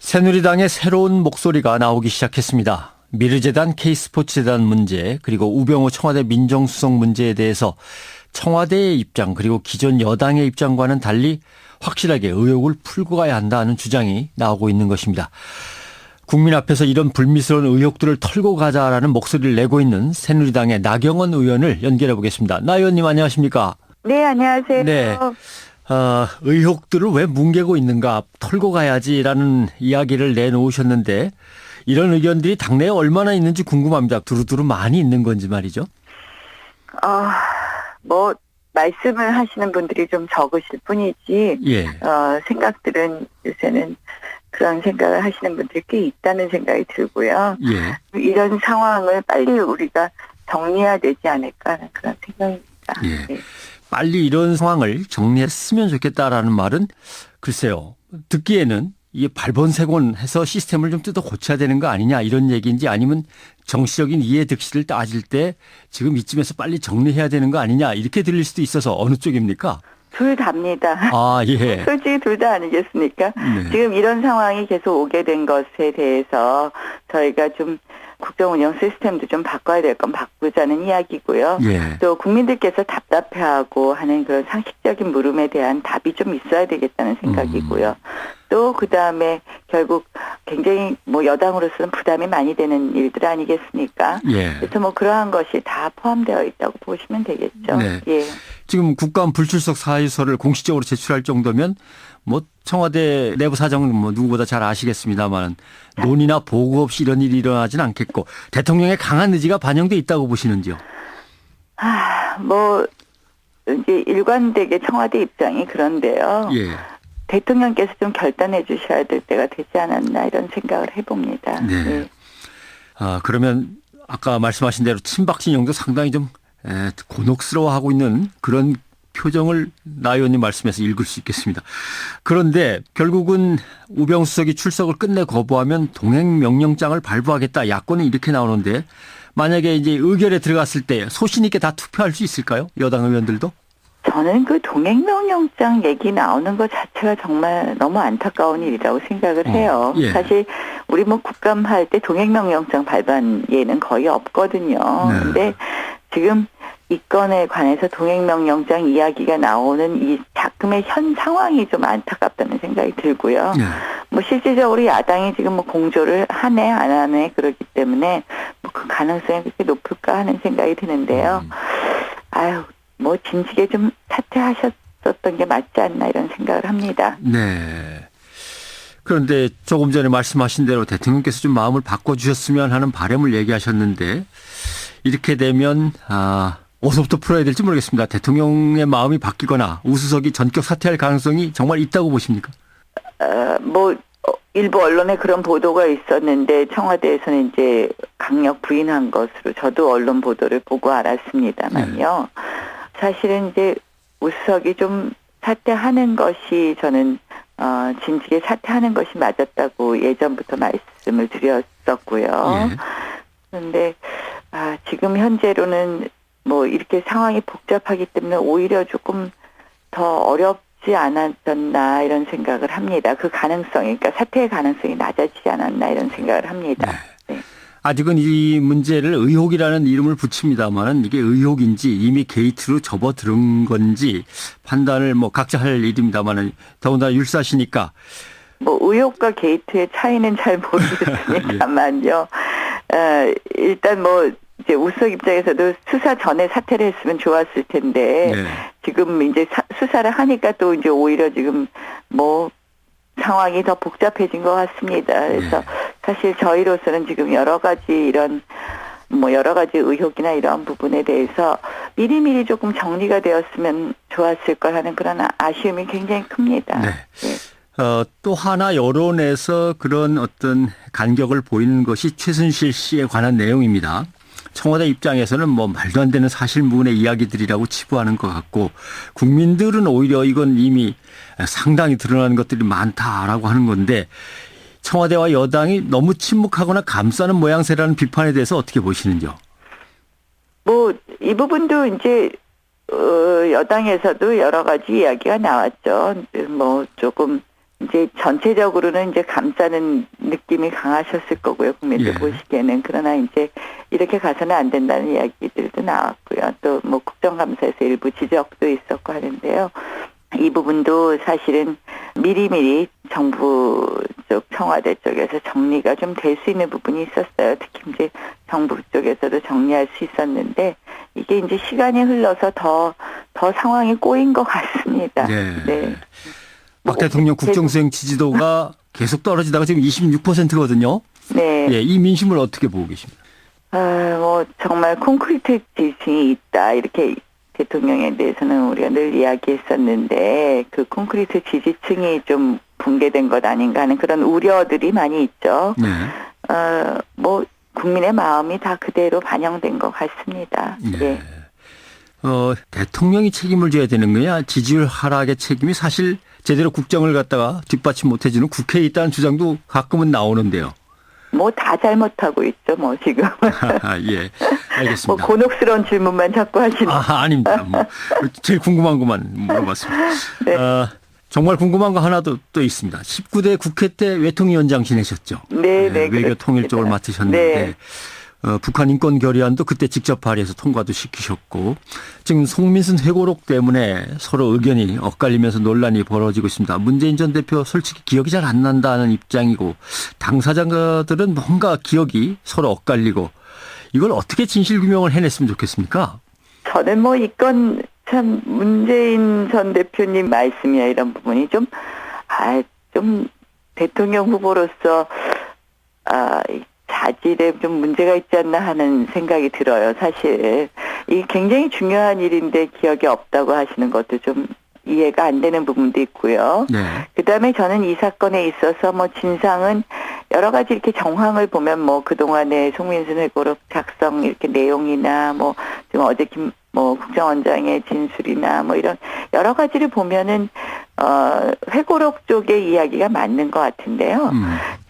새누리당의 새로운 목소리가 나오기 시작했습니다. 미르재단, K스포츠재단 문제, 그리고 우병우 청와대 민정수석 문제에 대해서 청와대의 입장, 그리고 기존 여당의 입장과는 달리 확실하게 의혹을 풀고 가야 한다는 주장이 나오고 있는 것입니다. 국민 앞에서 이런 불미스러운 의혹들을 털고 가자라는 목소리를 내고 있는 새누리당의 나경원 의원을 연결해 보겠습니다. 나 의원님 안녕하십니까? 네, 안녕하세요. 네. 의혹들을 왜 뭉개고 있는가, 털고 가야지라는 이야기를 내놓으셨는데 이런 의견들이 당내에 얼마나 있는지 궁금합니다. 두루두루 많이 있는 건지 말이죠. 말씀을 하시는 분들이 좀 적으실 뿐이지, 예. 생각들은 요새는 그런 생각을 하시는 분들이 꽤 있다는 생각이 들고요. 예. 이런 상황을 빨리 우리가 정리해야 되지 않을까 하는 그런 생각입니다. 예. 네. 빨리 이런 상황을 정리했으면 좋겠다라는 말은 글쎄요. 듣기에는 이게 발본색원해서 시스템을 좀 뜯어 고쳐야 되는 거 아니냐 이런 얘기인지, 아니면 정치적인 이해득실을 따질 때 지금 이쯤에서 빨리 정리해야 되는 거 아니냐 이렇게 들릴 수도 있어서 어느 쪽입니까? 둘 다입니다. 아, 예. 솔직히 둘 다 아니겠습니까? 네. 지금 이런 상황이 계속 오게 된 것에 대해서 저희가 좀 국정운영 시스템도 좀 바꿔야 될 건 바꾸자는 이야기고요. 예. 또 국민들께서 답답해하고 하는 그런 상식적인 물음에 대한 답이 좀 있어야 되겠다는 생각이고요. 또 그다음에 결국 굉장히 여당으로서는 부담이 많이 되는 일들 아니겠습니까? 예. 그래서 그러한 것이 다 포함되어 있다고 보시면 되겠죠. 네. 예. 지금 국감 불출석 사유서를 공식적으로 제출할 정도면 청와대 내부 사정은 누구보다 잘 아시겠습니다만 논의나 보고 없이 이런 일이 일어나진 않겠고, 대통령의 강한 의지가 반영돼 있다고 보시는지요? 이제 일관되게 청와대 입장이 그런데요. 예. 대통령께서 좀 결단해 주셔야 될 때가 되지 않았나 이런 생각을 해봅니다. 네. 예. 그러면 아까 말씀하신 대로 친박 진영도 상당히 좀 곤혹스러워하고 있는 그런 표정을 나 의원님 말씀에서 읽을 수 있겠습니다. 그런데 결국은 우병우 수석이 출석을 끝내 거부하면 동행 명령장을 발부하겠다, 야권은 이렇게 나오는데 만약에 이제 의결에 들어갔을 때 소신 있게 다 투표할 수 있을까요? 여당 의원들도? 저는 그 동행명령장 얘기 나오는 것 자체가 정말 너무 안타까운 일이라고 생각을 해요. 예. 사실 우리 국감할 때 동행명령장 발부한 예는 거의 없거든요. 네. 근데 지금 이 건에 관해서 동행명령장 이야기가 나오는 이 작금의 현 상황이 좀 안타깝다는 생각이 들고요. 네. 실질적으로 야당이 지금 공조를 하네 안 하네 그러기 때문에 그 가능성이 그렇게 높을까 하는 생각이 드는데요. 진즉에 좀 사퇴하셨었던 게 맞지 않나 이런 생각을 합니다. 네. 그런데 조금 전에 말씀하신 대로 대통령께서 좀 마음을 바꿔주셨으면 하는 바람을 얘기하셨는데, 이렇게 되면 어디서부터 풀어야 될지 모르겠습니다. 대통령의 마음이 바뀌거나 우수석이 전격 사퇴할 가능성이 정말 있다고 보십니까? 일부 언론에 그런 보도가 있었는데 청와대에서는 이제 강력 부인한 것으로 저도 언론 보도를 보고 알았습니다만요. 네. 사실은 이제 우수석이 좀 사퇴하는 것이 저는 진즉에 사퇴하는 것이 맞았다고 예전부터 말씀을 드렸었고요. 예. 그런데 지금 현재로는 이렇게 상황이 복잡하기 때문에 오히려 조금 더 어렵지 않았었나 이런 생각을 합니다. 그 가능성이, 그러니까 사퇴의 가능성이 낮아지지 않았나 이런 생각을 합니다. 네. 아직은 이 문제를 의혹이라는 이름을 붙입니다만은 이게 의혹인지 이미 게이트로 접어들은 건지 판단을 각자 할 일입니다만은, 더군다나 율사시니까. 의혹과 게이트의 차이는 잘 모르겠으니까만요. 일단 이제 우수석 입장에서도 수사 전에 사퇴를 했으면 좋았을 텐데, 네. 지금 이제 수사를 하니까 또 이제 오히려 지금 상황이 더 복잡해진 것 같습니다. 그래서 사실 저희로서는 지금 여러 가지 의혹이나 이런 부분에 대해서 미리미리 조금 정리가 되었으면 좋았을 걸 하는 그런 아쉬움이 굉장히 큽니다. 네. 네. 또 하나 여론에서 그런 어떤 간격을 보이는 것이 최순실 씨에 관한 내용입니다. 청와대 입장에서는 말도 안 되는 사실무근의 이야기들이라고 치부하는 것 같고, 국민들은 오히려 이건 이미 상당히 드러나는 것들이 많다라고 하는 건데, 청와대와 여당이 너무 침묵하거나 감싸는 모양새라는 비판에 대해서 어떻게 보시는지요? 이 부분도 이제 여당에서도 여러 가지 이야기가 나왔죠. 조금 이제 전체적으로는 이제 감싸는 느낌이 강하셨을 거고요. 국민들 예. 보시기에는. 그러나 이제 이렇게 가서는 안 된다는 이야기들도 나왔고요. 또 뭐 국정감사에서 일부 지적도 있었고 하는데요. 이 부분도 사실은 미리미리 정부 쪽 청와대 쪽에서 정리가 좀 될 수 있는 부분이 있었어요. 특히 이제 정부 쪽에서도 정리할 수 있었는데 이게 이제 시간이 흘러서 더 상황이 꼬인 것 같습니다. 네. 박 대통령 국정수행 지지도가 계속 떨어지다가 지금 26%거든요. 네. 예, 이 민심을 어떻게 보고 계십니까? 뭐 정말 콘크리트 지층이 있다 이렇게 대통령에 대해서는 우리가 늘 이야기했었는데 그 콘크리트 지지층이 좀 붕괴된 것 아닌가 하는 그런 우려들이 많이 있죠. 네. 뭐 국민의 마음이 다 그대로 반영된 것 같습니다. 네. 예. 대통령이 책임을 져야 되는 거냐? 지지율 하락의 책임이 사실 제대로 국정을 갖다가 뒷받침 못해주는 국회에 있다는 주장도 가끔은 나오는데요. 뭐 다 잘못하고 있죠. 뭐 지금. 예, 알겠습니다. 뭐 곤혹스러운 질문만 자꾸 하시는. 아닙니다. 뭐 제일 궁금한 것만 물어봤습니다. 네. 정말 궁금한 거 하나 또 있습니다. 19대 국회 때 외통위원장 지내셨죠? 네. 외교 통일 쪽을 맡으셨는데 네. 북한 인권 결의안도 그때 직접 발의해서 통과도 시키셨고 지금 송민순 회고록 때문에 서로 의견이 엇갈리면서 논란이 벌어지고 있습니다. 문재인 전 대표 솔직히 기억이 잘 안 난다는 입장이고 당사자들은 뭔가 기억이 서로 엇갈리고 이걸 어떻게 진실규명을 해냈으면 좋겠습니까? 저는 뭐 이 건 참 문재인 전 대표님 말씀이야 이런 부분이 좀 대통령 후보로서 자질에 좀 문제가 있지 않나 하는 생각이 들어요. 사실 이게 굉장히 중요한 일인데 기억이 없다고 하시는 것도 좀 이해가 안 되는 부분도 있고요. 네. 그다음에 저는 이 사건에 있어서 뭐 진상은 여러 가지 이렇게 정황을 보면 뭐 그동안의 송민순 회고록 작성 이렇게 내용이나 뭐 지금 어제 국정원장의 진술이나 뭐 이런 여러 가지를 보면은 회고록 쪽의 이야기가 맞는 것 같은데요.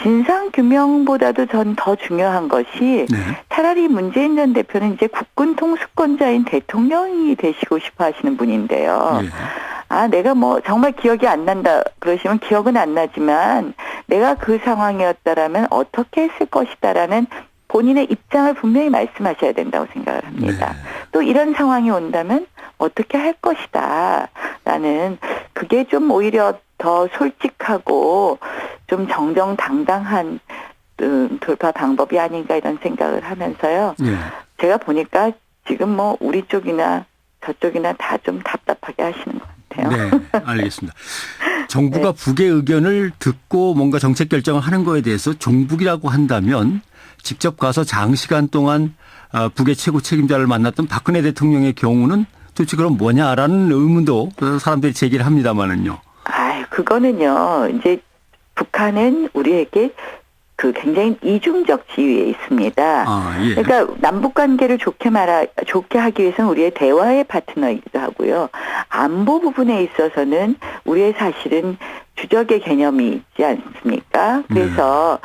진상 규명보다도 전 더 중요한 것이 네. 차라리 문재인 전 대표는 이제 국군 통수권자인 대통령이 되시고 싶어 하시는 분인데요. 예. 내가 뭐 정말 기억이 안 난다 그러시면 기억은 안 나지만 내가 그 상황이었다라면 어떻게 했을 것이다라는 본인의 입장을 분명히 말씀하셔야 된다고 생각을 합니다. 네. 또 이런 상황이 온다면 어떻게 할 것이다 라는 그게 좀 오히려 더 솔직하고 좀 정정당당한 돌파 방법이 아닌가 이런 생각을 하면서요. 예. 제가 보니까 지금 뭐 우리 쪽이나 저쪽이나 다 좀 답답하게 하시는 것 같아요. 네, 알겠습니다. 정부가 북의 의견을 듣고 뭔가 정책 결정을 하는 거에 대해서 종북이라고 한다면 직접 가서 장시간 동안 북의 최고 책임자를 만났던 박근혜 대통령의 경우는 도대체 그럼 뭐냐라는 의문도 사람들이 제기를 합니다마는요. 그거는요. 이제 북한은 우리에게 그 굉장히 이중적 지위에 있습니다. 예. 그러니까 남북 관계를 좋게 하기 위해서는 우리의 대화의 파트너이기도 하고요. 안보 부분에 있어서는 우리의 사실은 주적의 개념이 있지 않습니까? 그래서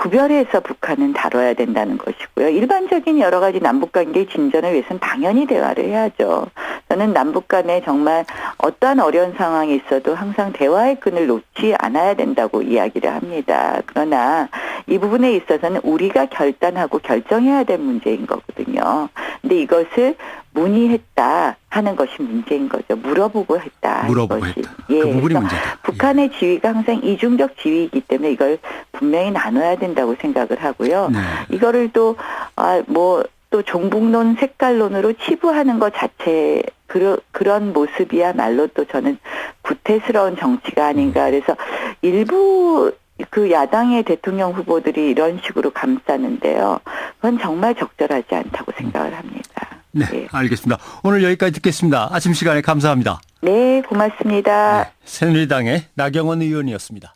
구별해서 북한은 다뤄야 된다는 것이고요. 일반적인 여러 가지 남북 관계의 진전을 위해서는 당연히 대화를 해야죠. 저는 남북 간에 정말 어떠한 어려운 상황이 있어도 항상 대화의 끈을 놓지 않아야 된다고 이야기를 합니다. 그러나 이 부분에 있어서는 우리가 결단하고 결정해야 될 문제인 거거든요. 근데 이것을 문의했다 하는 것이 문제인 거죠. 물어보고 했다. 물어보고 것이. 했다. 그 부분이 문제다. 북한의 지위가 항상 이중적 지위이기 때문에 이걸 분명히 나눠야 된다고 생각을 하고요. 네. 이거를 또 또 종북론 색깔론으로 치부하는 것 자체 그런 모습이야말로 또 저는 구태스러운 정치가 아닌가. 그래서 일부 그 야당의 대통령 후보들이 이런 식으로 감싸는데요. 그건 정말 적절하지 않다고 생각을 합니다. 네, 예. 알겠습니다. 오늘 여기까지 듣겠습니다. 아침 시간에 감사합니다. 네, 고맙습니다. 새누리당의 나경원 의원이었습니다.